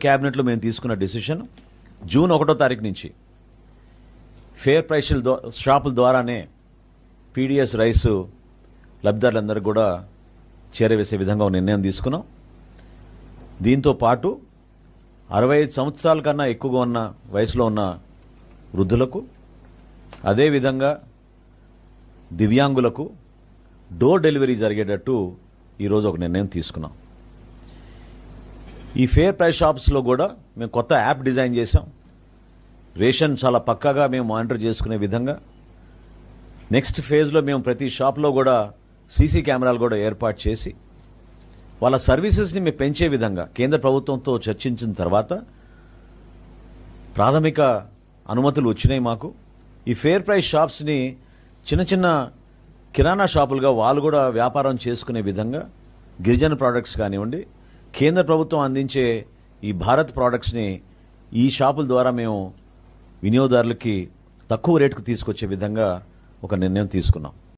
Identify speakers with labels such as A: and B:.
A: క్యాబినెట్లో మేము తీసుకున్న డిసిషన్ జూన్ 1వ తారీఖు నుంచి ఫేర్ ప్రైస్ షాపుల ద్వారానే పీడిఎస్ రైస్ లబ్ధిదారులందరూ కూడా చేరవేసే విధంగా ఒక నిర్ణయం తీసుకున్నాం. దీంతో పాటు 65 సంవత్సరాల కన్నా ఎక్కువగా ఉన్న వయసులో ఉన్న వృద్ధులకు, అదేవిధంగా దివ్యాంగులకు డోర్ డెలివరీ జరిగేటట్టు ఈరోజు ఒక నిర్ణయం తీసుకున్నాం. ఈ ఫేర్ ప్రైస్ షాప్స్లో కూడా మేము కొత్త యాప్ డిజైన్ చేశాం. రేషన్ చాలా పక్కాగా మేము మానిటర్ చేసుకునే విధంగా నెక్స్ట్ ఫేజ్లో మేము ప్రతి షాప్లో కూడా సీసీ కెమెరాలు కూడా ఏర్పాటు చేసి వాళ్ళ సర్వీసెస్ని మేము పెంచే విధంగా కేంద్ర ప్రభుత్వంతో చర్చించిన తర్వాత ప్రాథమిక అనుమతులు వచ్చినాయి మాకు. ఈ ఫేర్ ప్రైస్ షాప్స్ని చిన్న చిన్న కిరాణా షాపులుగా వాళ్ళు కూడా వ్యాపారం చేసుకునే విధంగా గిరిజన ప్రోడక్ట్స్ కానివ్వండి, కేంద్ర ప్రభుత్వం అందించే ఈ భారత్ ప్రోడక్ట్స్ని ఈ షాపుల ద్వారా మేము వినియోగదారులకి తక్కువ రేటుకు తీసుకొచ్చే విధంగా ఒక నిర్ణయం తీసుకున్నాం.